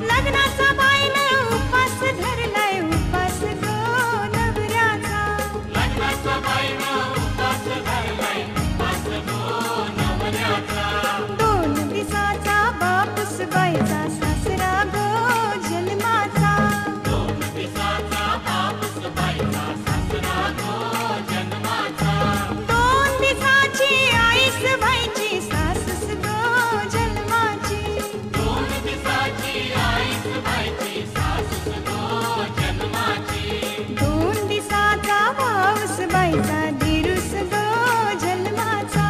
लग्नाचा बाईनं उपास धरलाय उपास गो नवऱ्याचा. दोन दिसाचा बापूस बाईचा सासरा गो जन्माचा. दोन दिसाची आईस बाईची सासूस गो जन्माची. दोन दिसाचा भाऊस बाईचा दिरूस गो जन्माचा.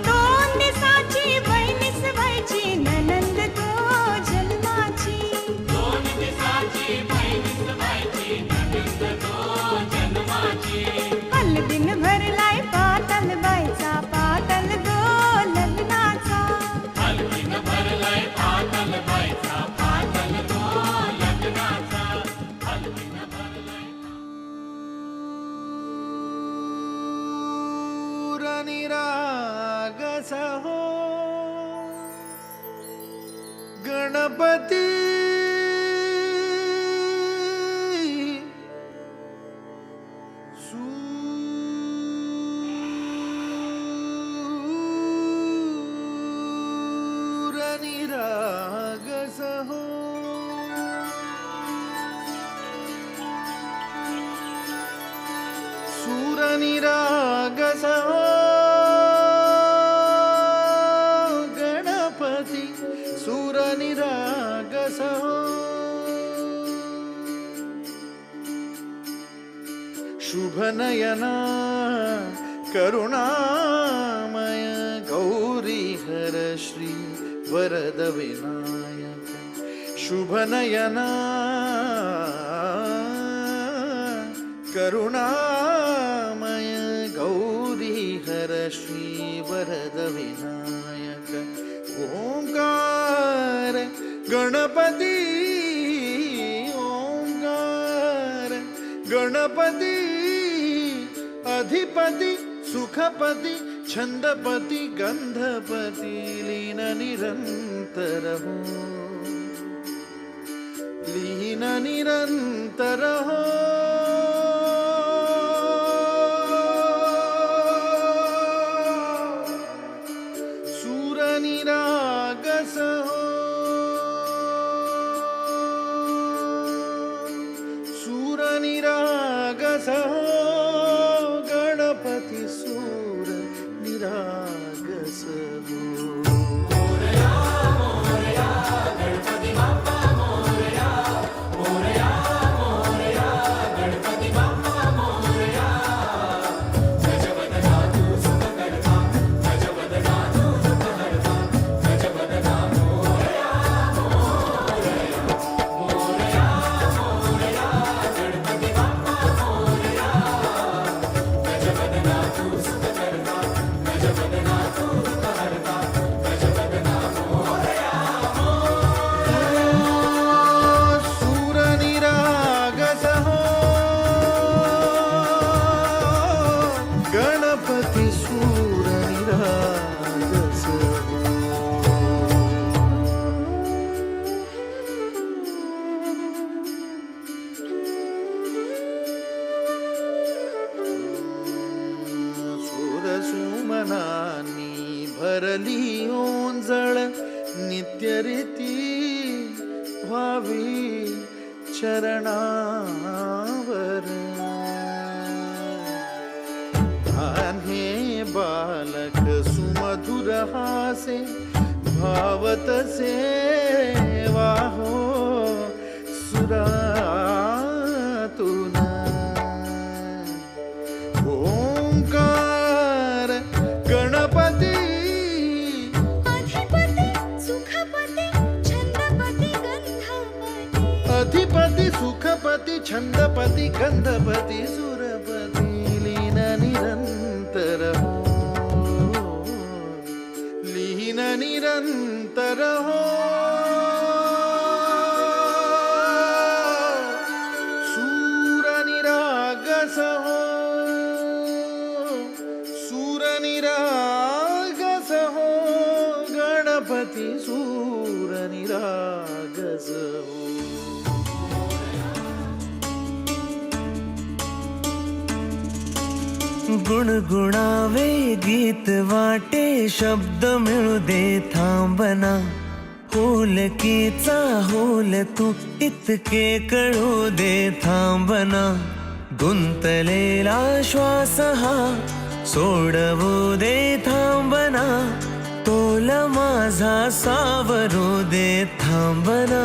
दोन दिसाची बहिणीस बाईची ननंद गो जन्माची. हलदीन भरलाय पातल बाईचा पातल गो लग्नाचा. निरागस हो गणपती सूर निरागस हो सूर निरागस हो गणपती सूर निरागस हो. शुभ नयना करुणामय गौरी हर श्री वरद विनायक. शुभ नयना करुणामय गौरी हर श्री वरद विनायक. ओंकार गणपती ओंकार गणपती अधिपती सुखपती छंदपती गंधपती लीन निरंतर हो लीन निरंतर हो. सूर निरागस हो सूर निरागस हो गणपती सूर निरागस हो. सुमनानी भरली ओंजळ नित्य रीती व्हावी चरणावर. आन्हे बालक सुमधुर हासे भावतसे वाहो सुरातून. ओंकार गणपती अधिपती सुखपती छंदपती गंधपती. अधिपती सुखपती छंदपती गंधपती सुरपती लीन निरंतर हो लीन निरंतर हो. सूर निरागस हो गणपती सूर निरागस हो. गुणगुणावे गीत वाटे शब्द मिळू दे थांबना. होलकीचा होल तू इतके कळू दे थांबना. गुंतलेला श्वास हा सोडवू दे थांबना. तोल माझा सावरू दे थांबना.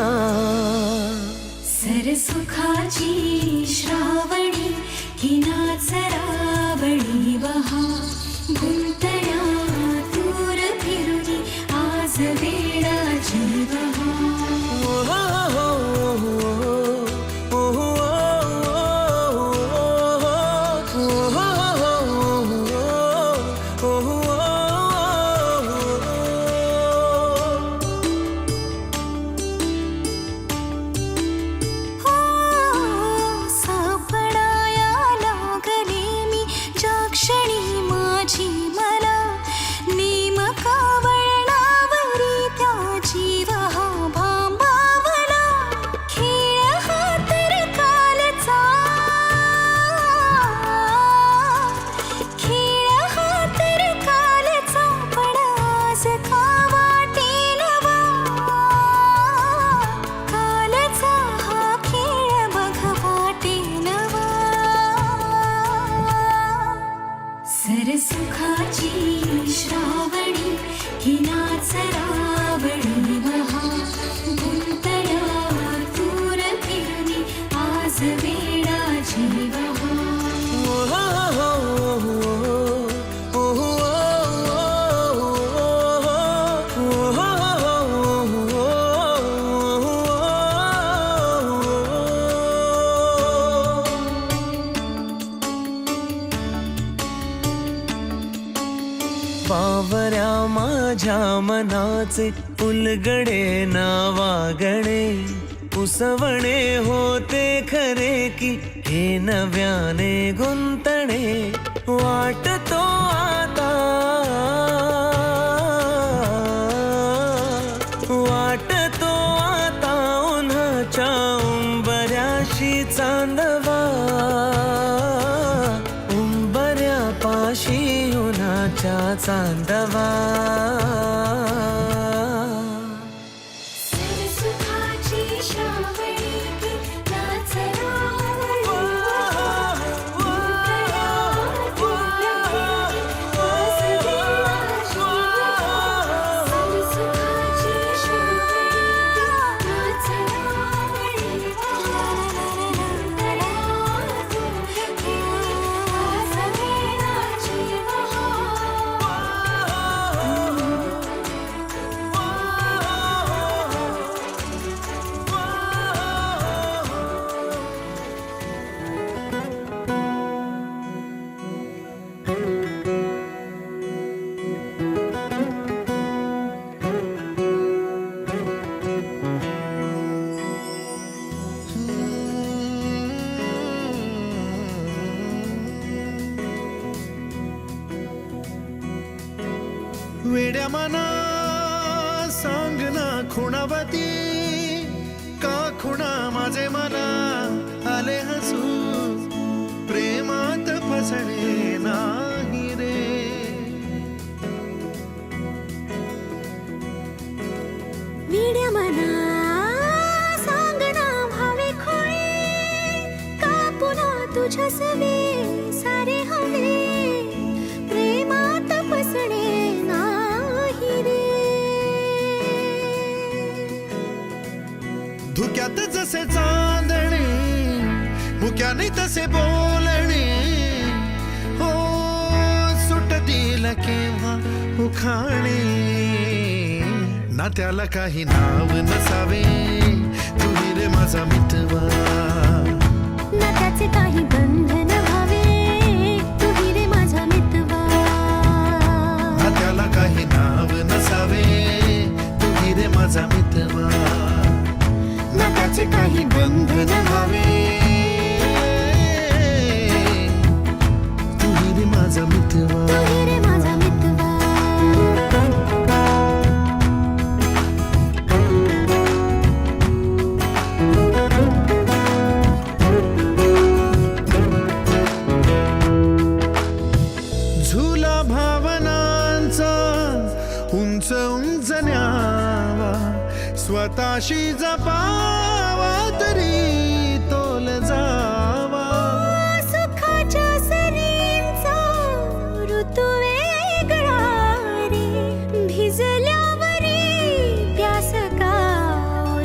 सरसुखाची श्रावणी किनाच रावणी वहा. गुंतल्या दूर फिरुनी आज वेळाची वहा. सरसुखाची श्रावणी किनाच रावणी वहा. गुंतल्या दूर फिरुनी आज वेळाची वहा. पावऱ्या माझ्या मनाचे उलगडे नावागणे. उसवणे होते खरे की हे नव्याने गुंतणे. वाटतो आता वाटतो आता उन्हाच्या उंबऱ्याशी चांदवा. उंबऱ्यापाशी उन्हाच्या चांदवा. सरसुखाची श्रावणी किनाच रावणी वहा. गुंतल्या दूर फिरुनी आज वेळाची वहा. सरसुखाची श्रावणी किनाच रावणी वहा. गुंतल्या दूर फिरुनी आज वेळाची वहा. वेड्या मना सांग ना खुणावती का खुणा माझे मना आले हसू. प्रेमात फसणे नाही रे. वेड्या मना सांग ना भावे खोळे का पुन्हा तुझ्या सवे सारे हवे. प्रेमात फसणे नाही रे. धुक्यात जसे चांदणे मुक्याने तसे बोलणे. हो सुटतील केव्हा उखाणे. ना त्याला काही नाव नसावे तुही रे माझा मितवा. ना त्याचे काही बंधन व्हावे तुही रे माझा मितवा. ना त्याला काही नाव नसावे तुही रे माझा मितवा. ना त्याचे काही बंधन व्हावे तुही रे माझा मितवा. तुही रे माझा मितवा. स्वतःशी जपावा तरी तोल जावा. सुखाच्या सरींचा ऋतू वेगळा रे, भिजल्यावरी प्यास का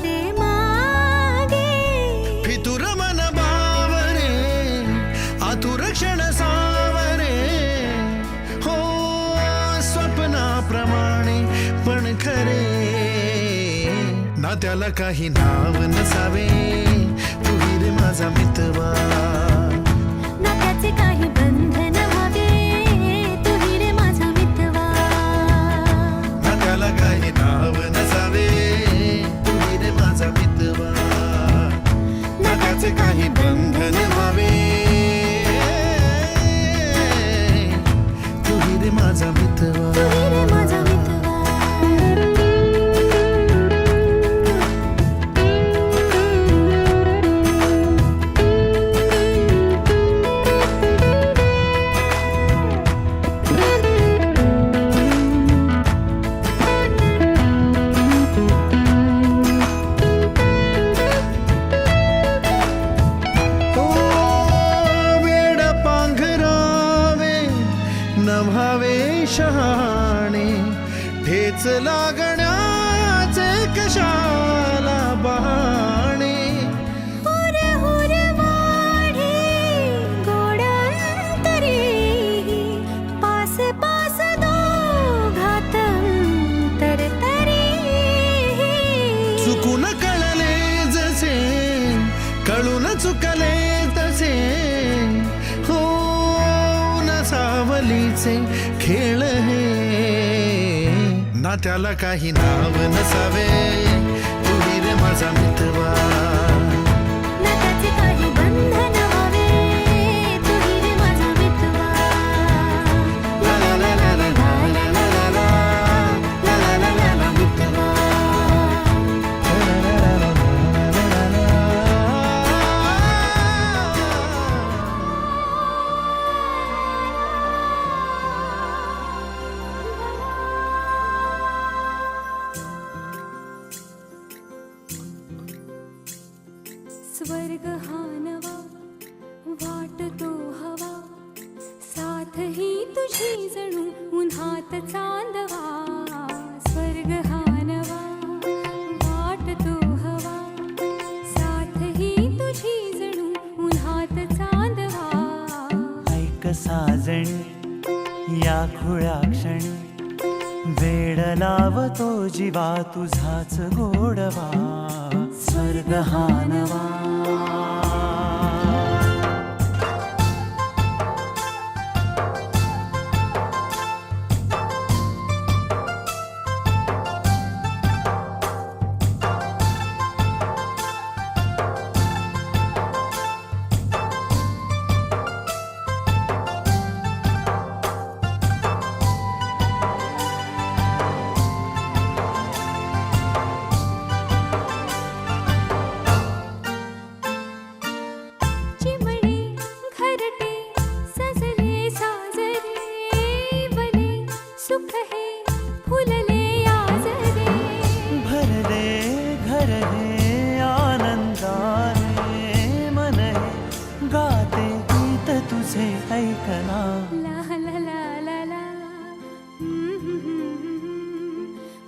रे मागे. फितुर मन बावरे आतुर क्षण सावरे, हो स्वप्नाप्रमाणे पण खरे. ना त्याला काही नाव नसावे, तू रे माझा मितवा. ना त्याचे काही बंधन व्हावे, तू रे माझा मितवा. ना त्याला काही नाव नसावे, तू रे माझा मितवा. ना त्याचे काही बंधन व्हावे, तू रे माझा मितवा. तू रे माझा मितवा. नभावे शहाणे, ठेच लागण्याचे कशाला बहाणे. हुर हुर वाढे गोड अंतरी, पास पास दोघात तरतरी. चुकून कळले जसे, कळून चुकले तसे, हो सावलीचे खेळ हे. ना त्याला काही नाव नसावे, तू रे माझा मितवा. ना त्याचे काही बंधन व्हावे, तू रे माझा मितवा. ला ला ला ला ला ला ला ला ला ला ला ला ला ला मितवा. स्वर्ग हा नवा वाटतो हवा, साथ ही तुझी जणू उन्हात चांदवा. स्वर्ग हा नवा वाटतो हवा, साथ ही तुझी जणू उन्हात चांदवा. ऐक साजणी या खुळ्या क्षणी, वेड लावतो जीवा तुझाच गोडवा. स्वर्ग हा नवा. ऐकना. ला ला ला ला ला.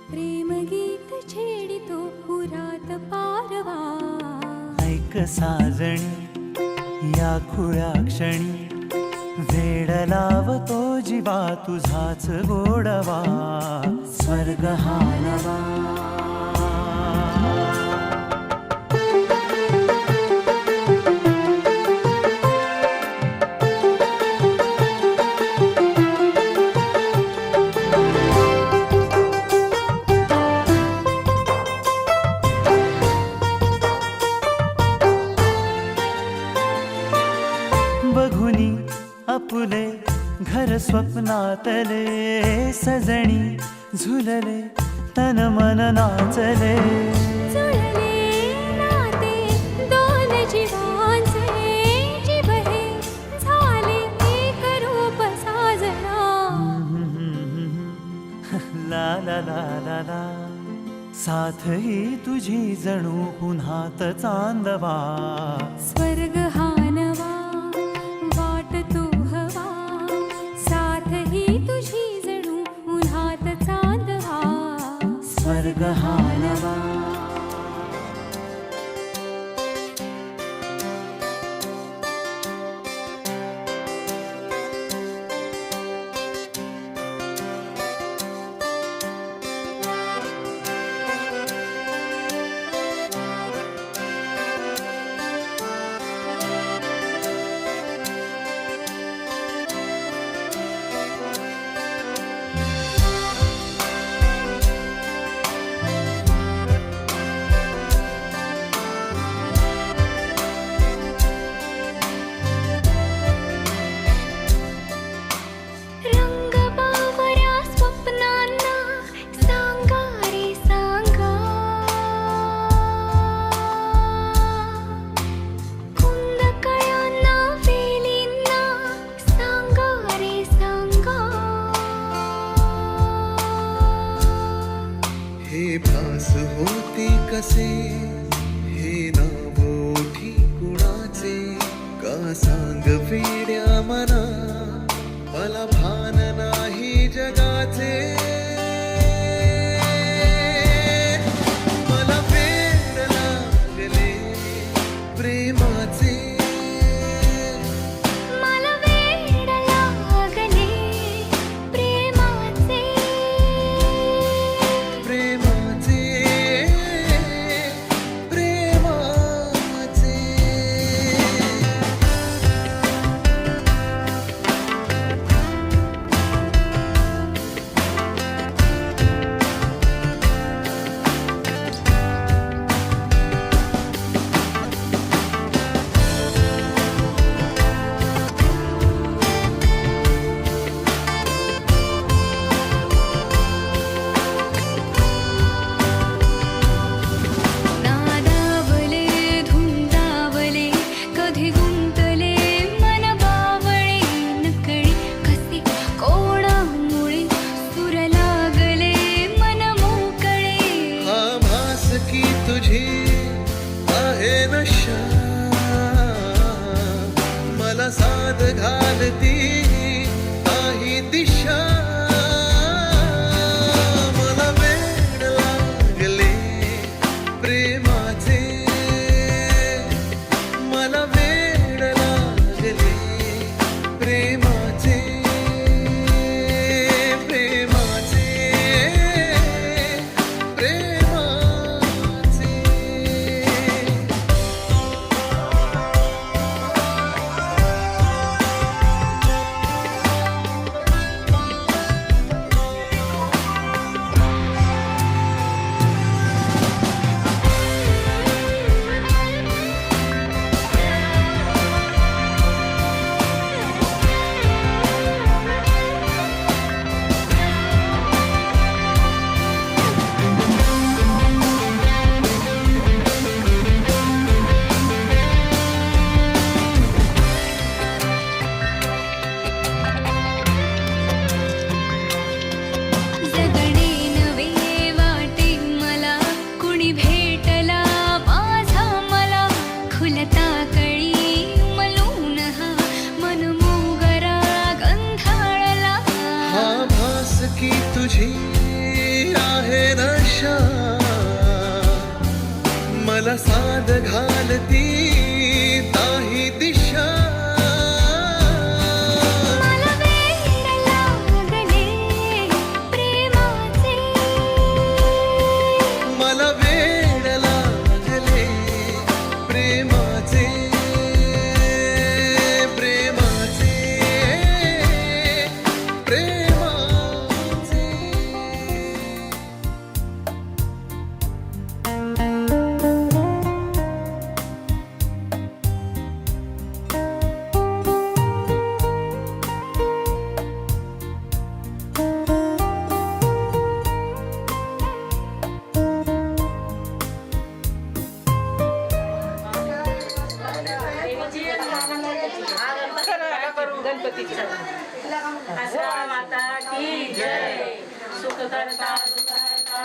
प्रेम गीत छेडितो पुरात पारवा. ऐक साजणी या खुळ्या क्षणी, वेड लावतो जीवा तुझाच गोडवा. स्वर्ग हा नवा. बघुनी आपुले घर स्वप्नातले, सजणी झुलले तन मन नाचले. जुळले नाते दोन जीवांचे, जीव हे झाले एक रूप साजना. ला ला ला ला ला. साथ ही तुझी जणू पुन्हात चांदवा. स्वर्ग हा नवा वाट तू हवा, साथ ही तुझी जणू उन्हात चांदवा. स्वर्ग हा नवा. रंग बावऱ्या स्वप्नांना सांगा रे सांगा, कुंद कळ्यांना वेलींना सांगा रे सांगा. हे भास होते कसे, हे नाव ओठी कुणाचे, का सांग वेड्या मना, मला भान नाही जगाचे. मला वेड लागले प्रेमाचे, मला वेड लागले प्रेमाचे. प्रेमाचे, प्रेमाचे. नादावले धुंदावले कधी गुंतले मन बावळे, नकळी कसे कोणामुळे सूर लागले मन मोकळे. हा भास की तुझी आहे नशा, मला साध घालती काही दिशा. मला वेड लागले प्रेमाचे, मला वेड लागले प्रेमाचे. प्रेमाचे, प्रेमाचे. जगणे नवे वाटे मला, कुणी भेटला माझा मला. खुलता कळी उमलून हा मन मोगरा गंधाळला. हा भास की तुझी आहे नशा, मला साध घालती काही दिशा. मला वेड लागले प्रेमाचे, मला वेड लागले प्रेमाचे. प्रेमाचे, प्रेमाचे. आसरा माता की जय. सुख करता सुख करता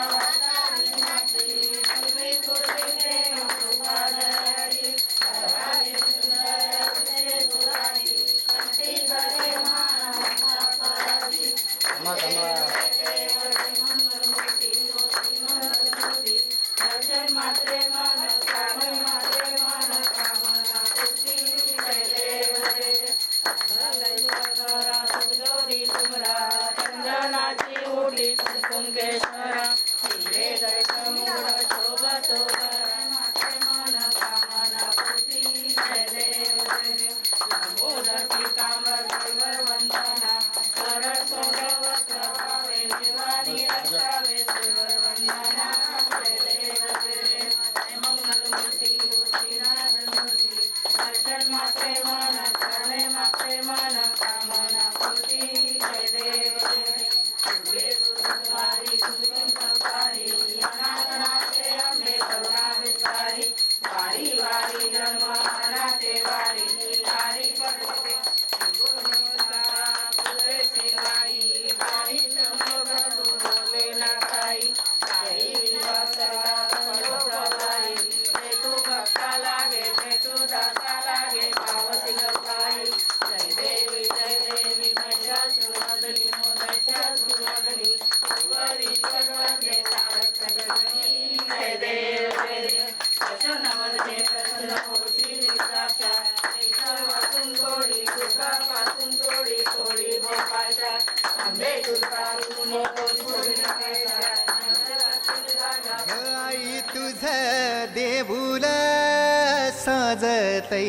चंदनाची उडी कुंकेश्वरा तिले दर्शन शोभा शोभा मन कामना पूर्ती जय देव लंबोदर पीतांबर देवर वंदना सरळ सोडवत भावे निर्वाणी रक्षावे देवर वंदना जय देव जय मंगल मूर्ती मूर्ती दर्शन मात्रे मन चरणे मात्रे मन कामना पूर्ती जय देव दुर्गे दुर्गवारी दुर्गम संसारी अनाथनाथे अंबे करुणा विस्तारी वारी वारी जन्म अनाथे वारी नीलारी पडते पुरे सेवाई वारी समोग बोले ना काही काही विवासरा प्रभाई ते तू भक्ता लागे ते तू दाता लागे पावसी लवकाई जय देवी महिषासुरमर्दिनी मोदशासुरमर्दिनी सुवरी सर्वज्ञे तारकमणी जय देव प्रसन्नवदने प्रसन्न होशील साक्षा सर्वातून थोडी दुःखापासून थोडी थोडी भोपाळच्या आंबे दुर्गारुने थोडी आई तुझ देऊळ साजतई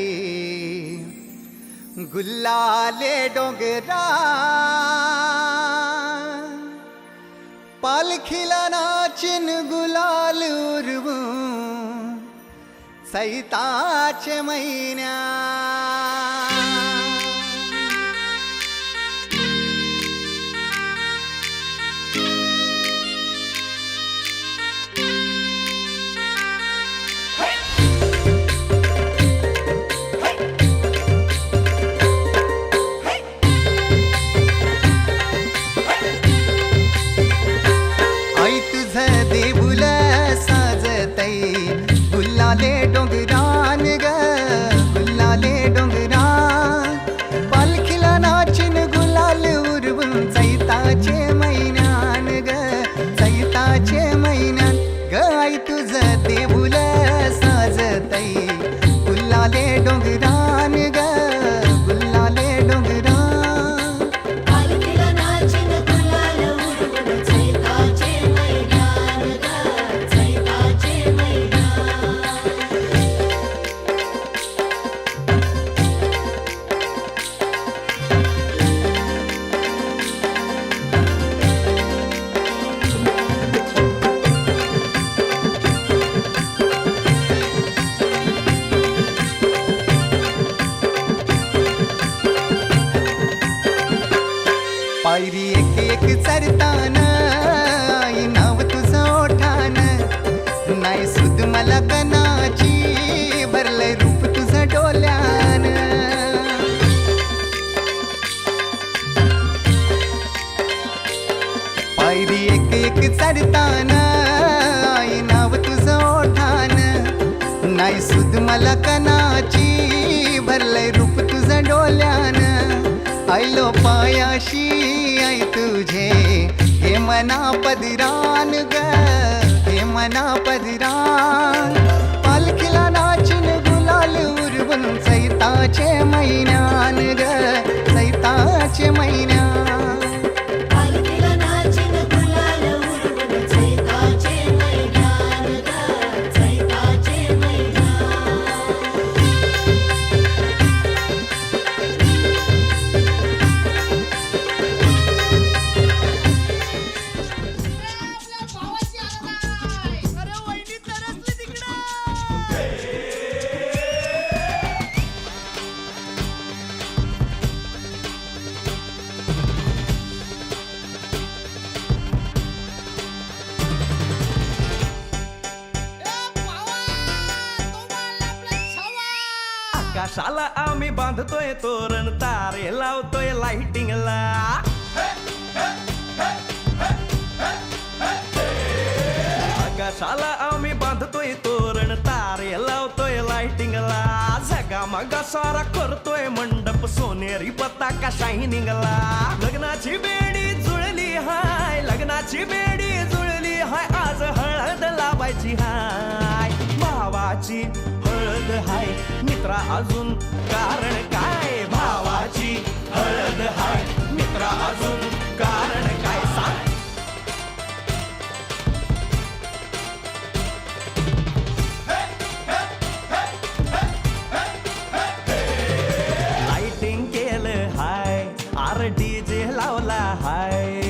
गुल्लाले डोंगरा पालखीला नाचिन गुलाल उरवू सैताचे महिन्या आई तुझ देऊळ साजतई गुल्लाले डोंगरान ग गुल्लाले डोंगरान पालखीला नाचिन गुलाल उरवून चैताचे महिन्यान ग चैताचे महिन्यान ग आई तुझ देऊळ साजतई गुल्लाले डोंगरान ग गुल्लाले डोंगरान पालखीला नाचिन गुलाल उडवून चैताचे मैदान ग चैताचे मैदान पायरी एक एक चरताना आई नाव तुझं ओठान नाही सुद मला कनाची भरलंय रूप तुझं डोल्यान पायरी एक एक चरताना आई नाव तुझं ओठान नाही सुद मला कनाची भरलंय रूप तुझं डोल्यान आयलो पायाशी आई तुझे हे मना पदिरान ग हे मना पदिरान पालखीला नाचिन गुलाल उरवून चैताचे महिन्यान ग चैताचे महिन्यान पालखीला नाचिन गुलाल उडवून चैताचे मैदान ग चैताचे मैदान आकाशाला आम्ही बांधतोय तोरण तारे लावतोय लाइटिंगला आकाशाला आम्ही बांधतोय तोरण तारे लावतोय लाइटिंगला झगामगा सारा करतोय मंडप सोनेरी पताका शायनिंगला लग्नाची बेडी जुळली लग्नाची बेडी जुळली हाय आज हळद लावायची हाय भावाची हळद हाय मित्रा अजून कारण काय भावाची हळद हाय मित्रा अजून कारण काय सांग लाइटिंग केलं हाय आर डीजे लावला हाय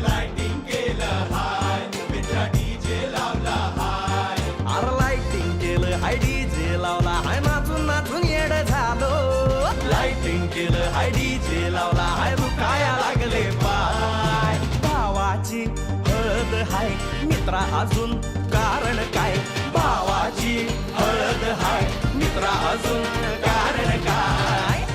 लाइटिंग केलं हाय मित्रा डीजे लावला हाय आर लाइटिंग केलं हाय डीजे लावला हाय नाचून नाचून येड झालो लाइटिंग केलं हाय डीजे लावला हाय दुखाया लागले पाय भावाची हळद हाय मित्रा अजून कारण काय भावाची हळद हाय मित्रा अजून कारण काय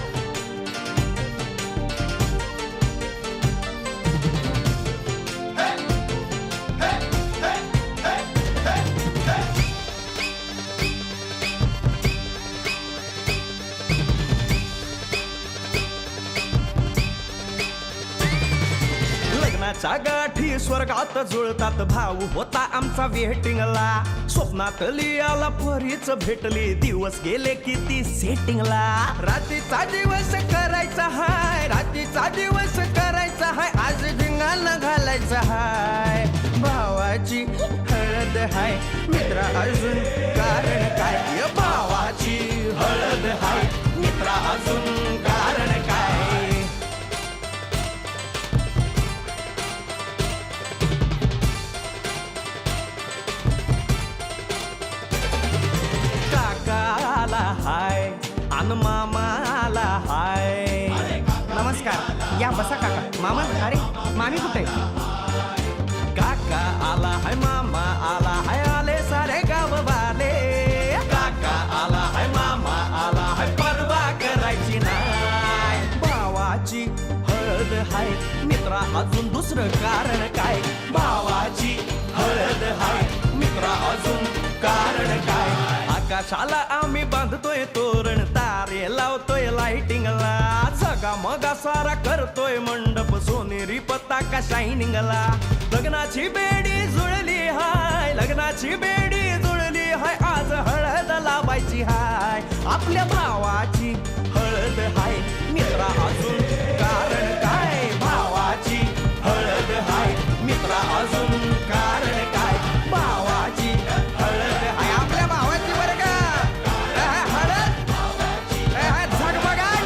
लग्नाच्या गाठी स्वर्गात जुळतात भाऊ होता आमचा वेटिंगला स्वप्नात लियाला परीच भेटली दिवस गेले किती सेटिंगला रात्रीचा दिवस करायचा हाय रात्रीचा दिवस करायचा हाय आज धिंगाणा घालायचा हाय भावाची हळद हाय मित्रा अजून कारण काय भावाची हळद हाय मित्रा अजून कारण काय काकाला हाय अन मामाला हाय नमस्कार या बसा काका मामा अरे मामी कुठे काका आला हाय मामा आला हाय आले सारे गाव वाले काका आला हाय मामा आला हाय परवा करायची नाय भावाची हळद हाय मित्रा अजून दुसरं कारण काय भावाची हळद हाय मित्रा अजून कारण काय आकाशाला आम्ही बांधतोय तोरण तारे लावतोय लाइटिंगला जगा मगा सारा करतोय मंडप सोनेरी पताका शायनिंगला लग्नाची बेडी जुळली हाय लग्नाची बेडी जुळली हाय आज हळद लावायची हाय आपल्या भावाची हळद हाय मित्रा अजून कारण काय भावाची हळद हाय मित्रा अजून कारण काय भावाची हळद हाय आपल्या भावाची बरं का हळद झगमगाट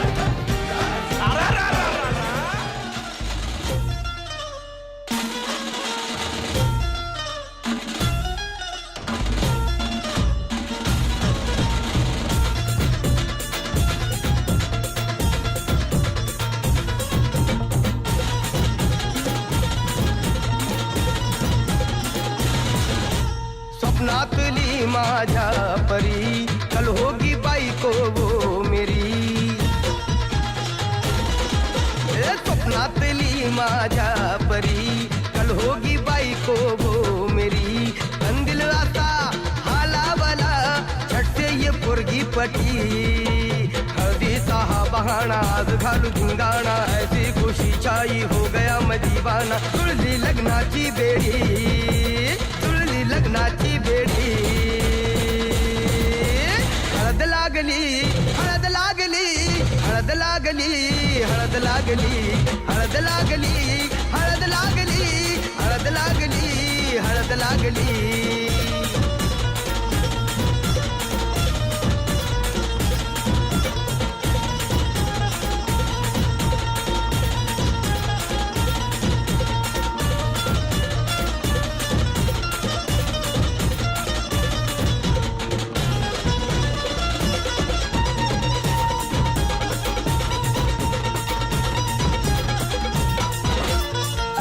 स्वप्नातली माझ्या परी कल होगी बायको वो मेरी स्वप्नातली माझ्या परी कल होगी बायको वो मेरी अंदिल आता हालावला छटते ये पोरगी पटी हळदीचा हा बहाणा आज घालू धिंगाणा ऐसी खुशी छाई हो गया मैं दीवाना जुळली लग्नाची बेडी जुळली लग्नाची बेडी हळद लागली हळद लागली हळद लागली हळद लागली हळद लागली हळद लागली हळद लागली हळद लागली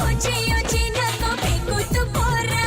ऊंची ऊंची नको फेकू तू पोरा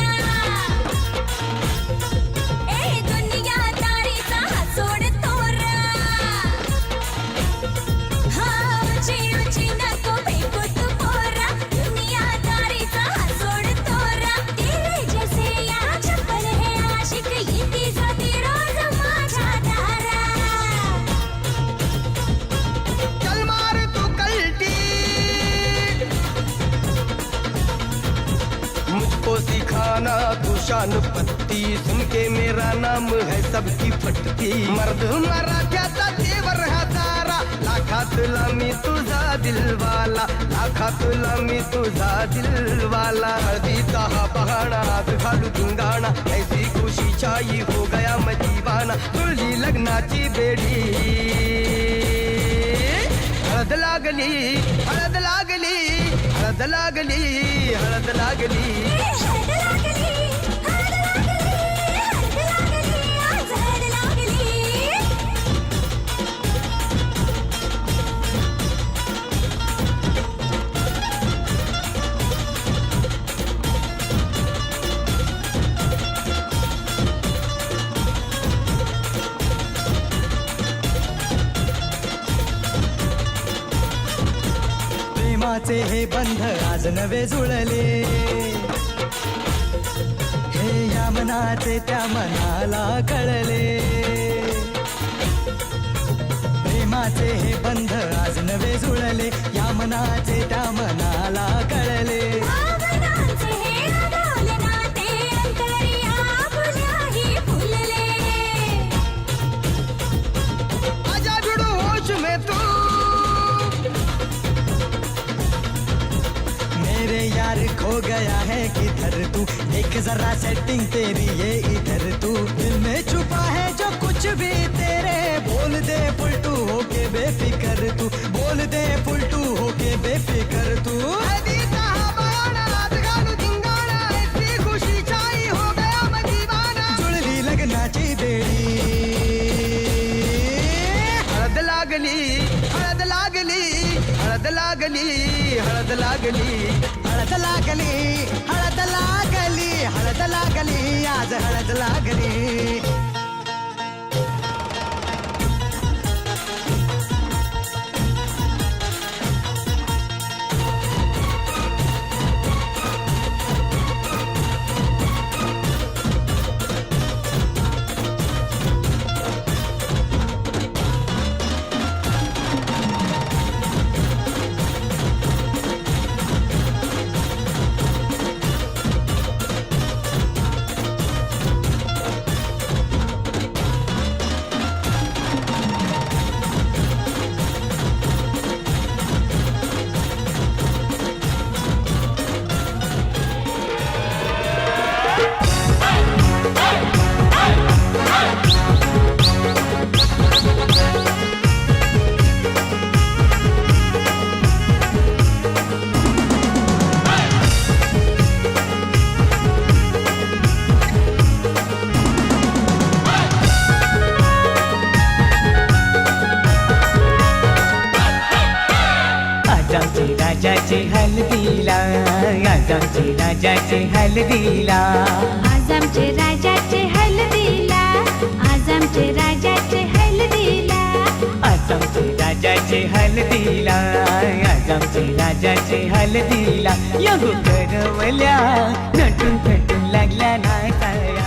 खाना तू शान पत्ती, सुन के मेरा नाम है सबकी फटती. मर्द मराठ्याचा देवर हजारा, लाखातला मी तुझा दिलवाला, लाखातला मी तुझा दिलवाला. हळदीचा हा बहाणा आज घालू धिंगाणा, ऐसी खुशी छाई हो गया मैं दीवाना. तुझी लग्नाची बेडी, हळद लागली हळद लागली हळद लागली हळद लागली. हळद लागली, हळद लागली, हळद लागली, आज हळद लागली. प्रेमाचे हे बंध आज नवे जुळले, हे या मनाचे त्या मनाला कळले. प्रेमाचे हे बंध आज नवे जुळले, या मनाचे त्या मनाला कळले. भावनांचे हे अडवले नाते, अंतरिया फुल्याही फुलले. आजा भिडू होश में तू, मेरे यार खो गया है किधर तू, देख जरा सेटिंग तेरी ये इधर तू. दिल में छुपा है जो कुछ भी तेरे, बोल दे पुलटू होके बेफिकर तू, बोल दे पुलटू होके बेफिकर तू. हळदीचा हा बहाणा आज घालू धिंगाणा, ऐसी खुशी छाई हो गया मैं दीवाना. जुळली लग्नाची बेडी, हळद लागली हळद लागली हळद लागली हळद लागली. हळद लागली हळद लागली हळद लागली, आज हळद लागली. राजाचे हल्दीला, आज आमचे राजाचे हल्दीला. आज आमचे राजाचे हळदीला, आज आमचे राजाचे हळदीला. आज आमचे राजाचे हल्दीला, आज आमचे राजाचे हल्दीला. यगो करवल्या नटून थटून लागल्या नाचाया.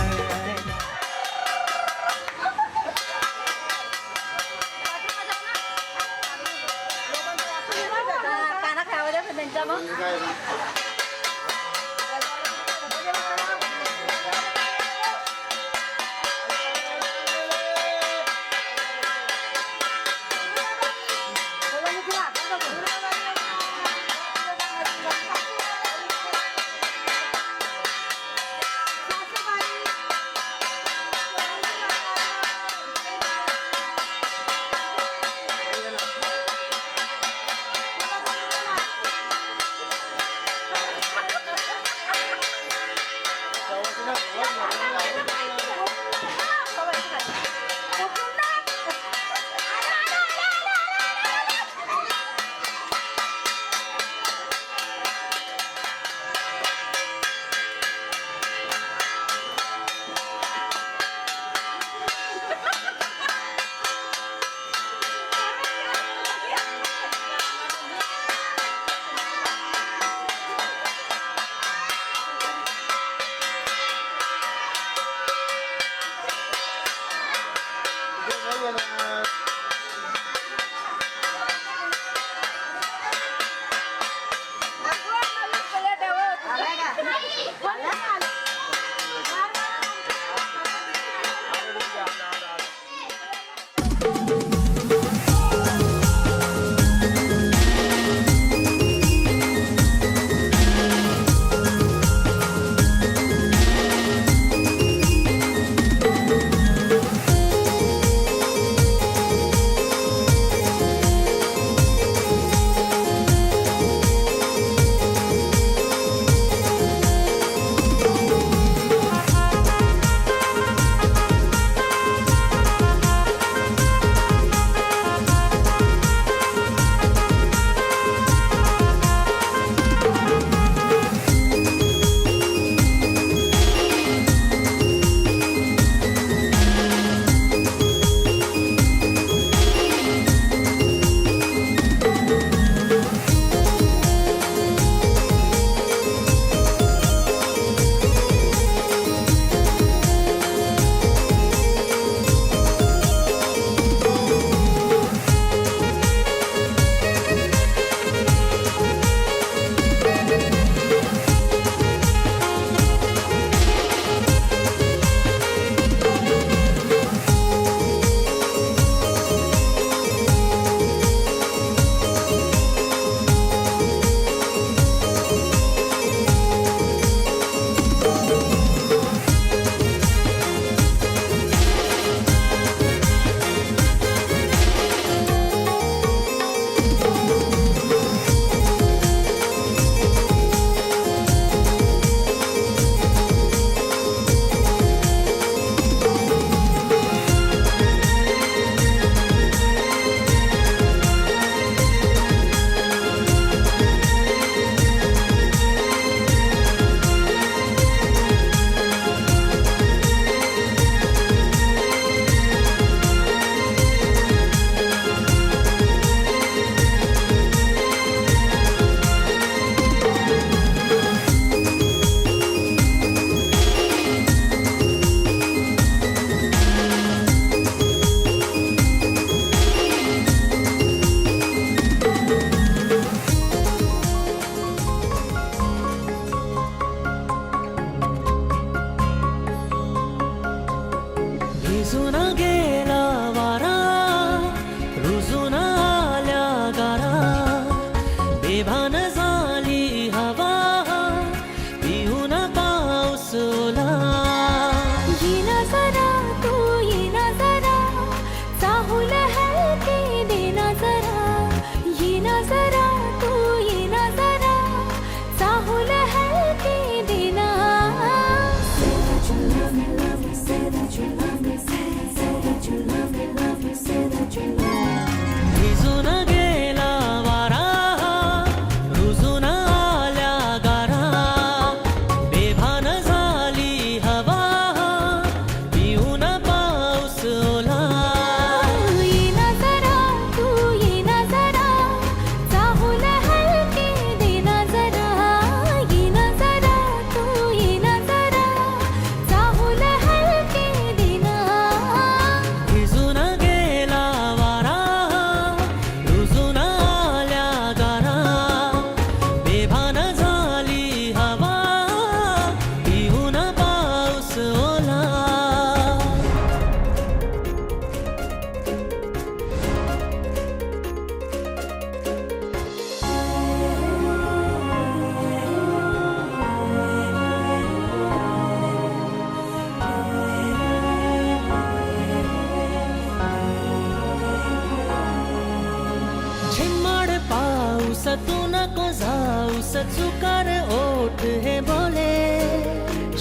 चुकार ओठ हे बोले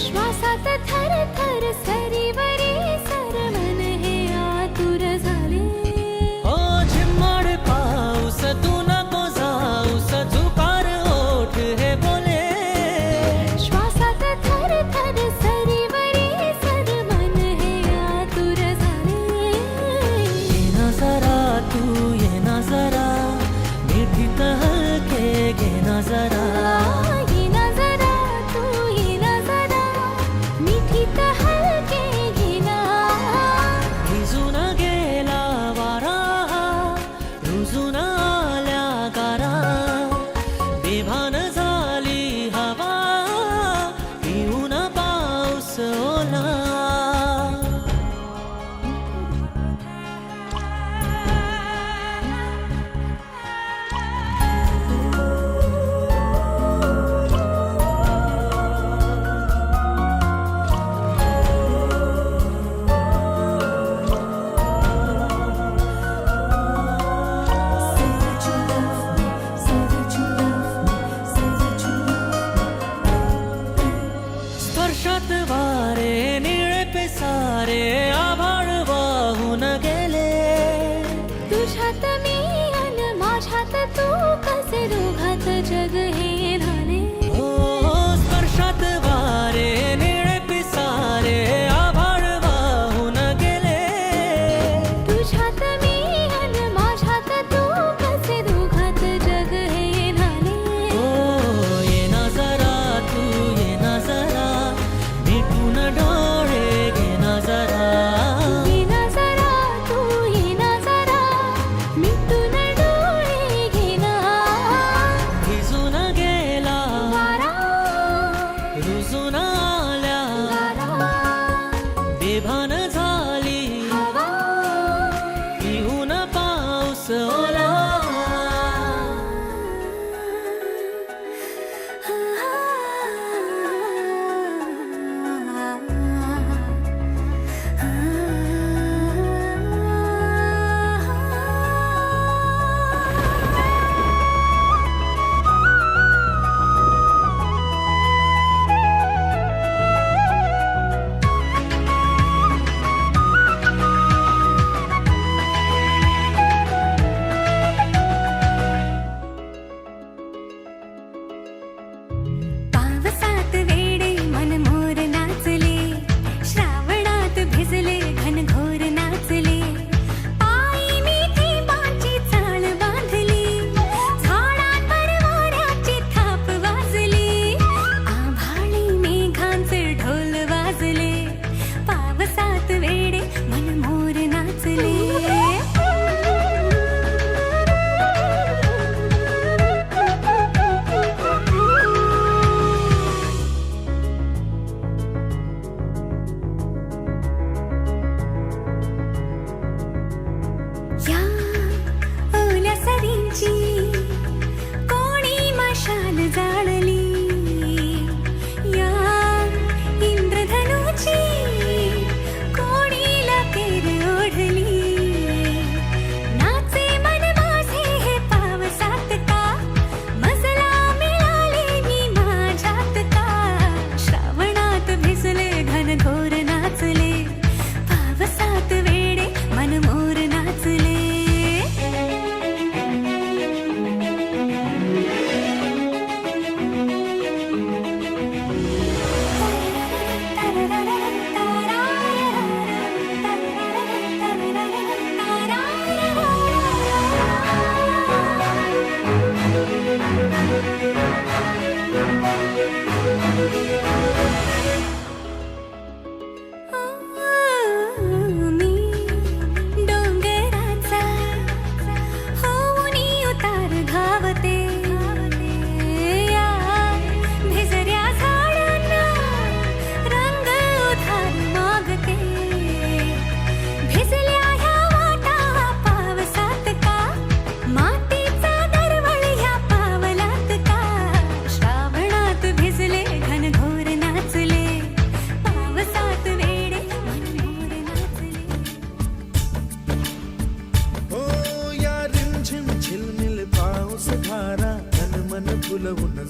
श्वासात थर थर सरीवरी सरमन हे आतुर झाले ओ झिम्मड पाऊस तू नको जाऊस चुकार ओठ हे बोले श्वासात थर थर सरीवरी सरमन हे आतुर झाले ये ना जरा तू ये ना जरा मीठी तहलके घे ना जरा ये नजरा तू ये नजरा मिठी तहलके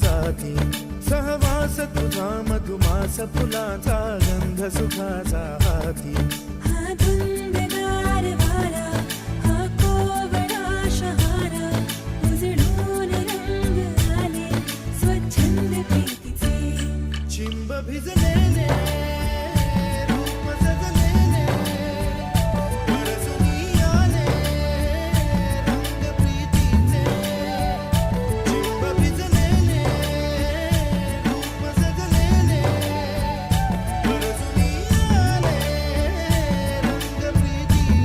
जाती सहवास तुझा मधुमास फुलाचा गंध सुखाचा हाती हा धुंदगार वारा हा कोवळा शहारा उजळून रंग आले स्वच्छंद प्रीतीचे चिंब भिजलेले रूप सजलेले परसुनी आले रंग प्रीतीचे चिंब भिजलेले रूप सजलेले परसुनी आले रंग प्रीतीचे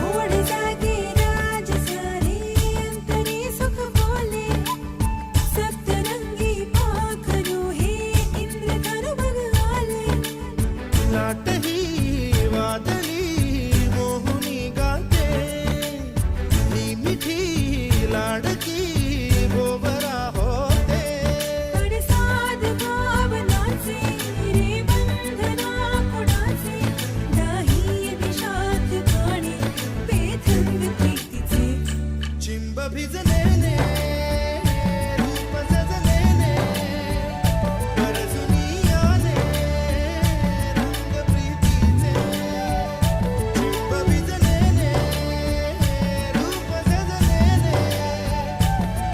ओढ जागे राज सारे अंतरी सुख बोले सप्तरंगी पाखरू हे इंद्रधनु बघ आले लाट ही वादळी मोहुनी गाते ही मिठी लाडकी गोबरा होते पडसाद भावनाचे रे बंधना कुणाचे दाही दिशात गाणे बेथंग प्रीतीचे चिंब भिजलेले रूप सजलेले परसुनी आले रंग प्रीतीचे चिंब भिजलेले रूप सजलेले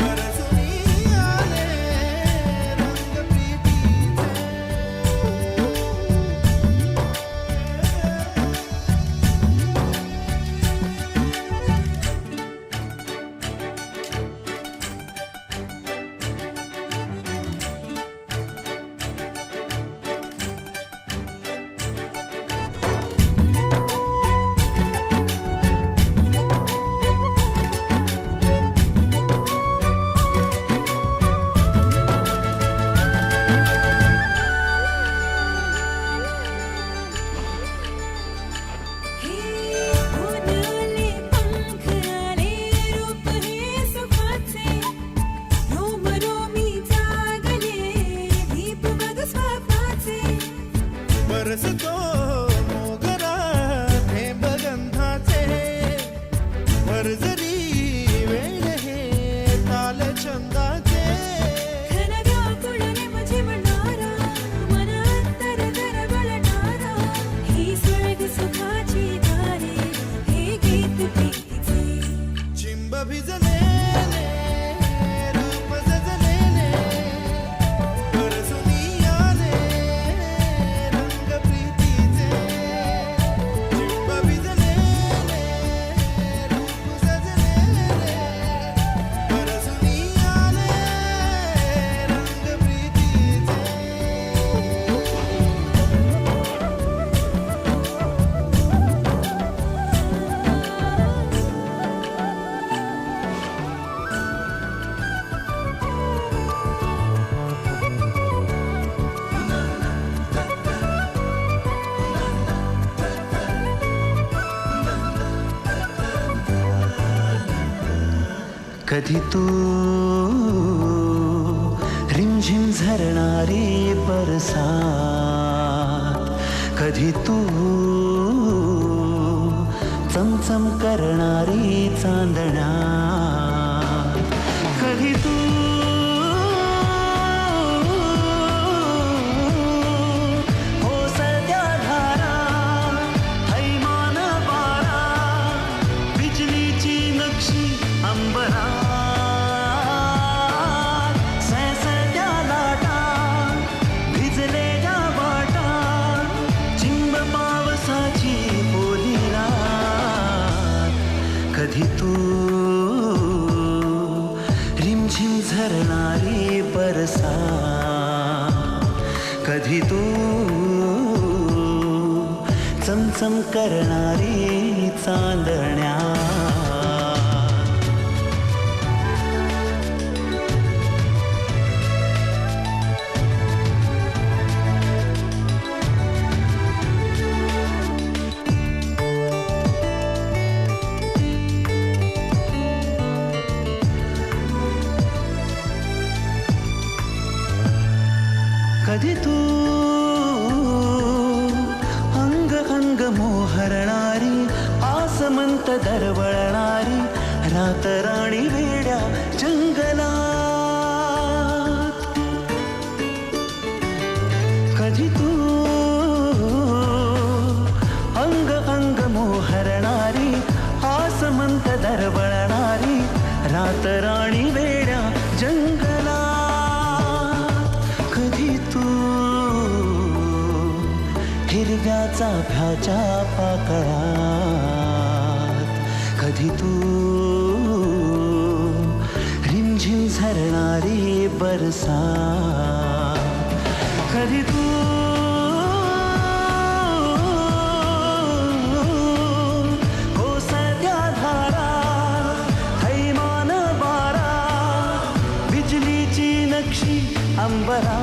परसुनी आले रंग प्रीतीचे हे उन्हाळे पंख आले रूप हे सुखाचे रोम रोमी जागले दीप बघ स्वप्नाचे बरसतो मोगरा थेंब गंधाचे भरजरी वेळ हे ताल छंदाचे घन व्याकुळने माझे म्हणणारा मन अंतर दरवळणारा ही स्वर्ग सुखाची दारे हे गीत प्रीतीचे चिंब भिजलेले रूप सजलेले परसुनी आले रंग प्रीतीचे चिंब भिजलेले रूप सजलेले परसुनी आले रंग प्रीतीचे कधी तू रिमझिम झरणारी बरसात कधी तू चमचम करणारी चांदण्या कधी तू ओसळत्या धारा हैमान वारा बिजलीची नक्षी अंबरा सळसळत्या लाटा भिजलेल्या वाटा चिंब पावसाची बोली रात कधी तू रिमझिम झरणारी बरसा कधी तू चमचम चमचम करणारी चांदण्या. कधी तू अंग अंग मोहरणारी आसमंत दरवळणारी रातराणी वेड्या जंगलात. कधी तू अंग अंग मोहरणारी आसमंत दरवळणारी रातराणी वेड्या जंगलात. हिरव्या चाफ्याच्या पाकळात. कधी तू रिमझिम झरणारी बरसात. कधी तू कोसळत्या धारा थैमान बारा बिजलीची नक्षी अंबरा.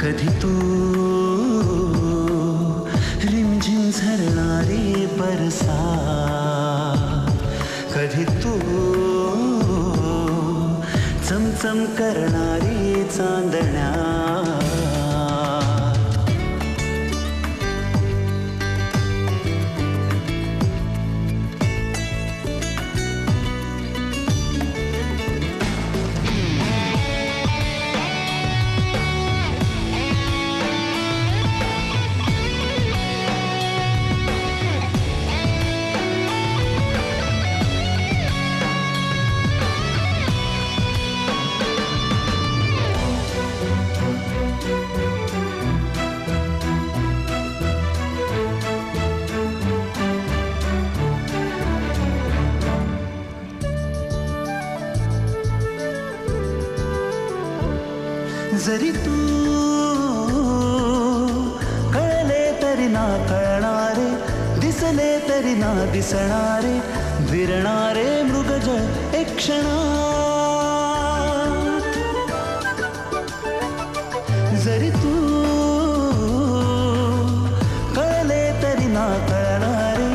कधी तू रिमझिम झरणारी बरसात. कधी तू चमचम करणारी चांदण्या. जरी तू कळले तरी ना कळणारे दिसले तरी ना दिसणारे विरणारे मृगजळ एक क्षणात. जरी तू कळले तरी ना कळणारे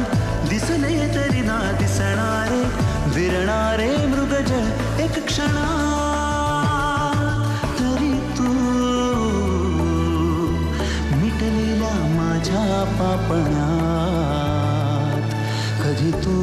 दिसले तरी ना दिसणारे विरणारे मृगजळ एक क्षणात. माझ्या पापणात. कधी तू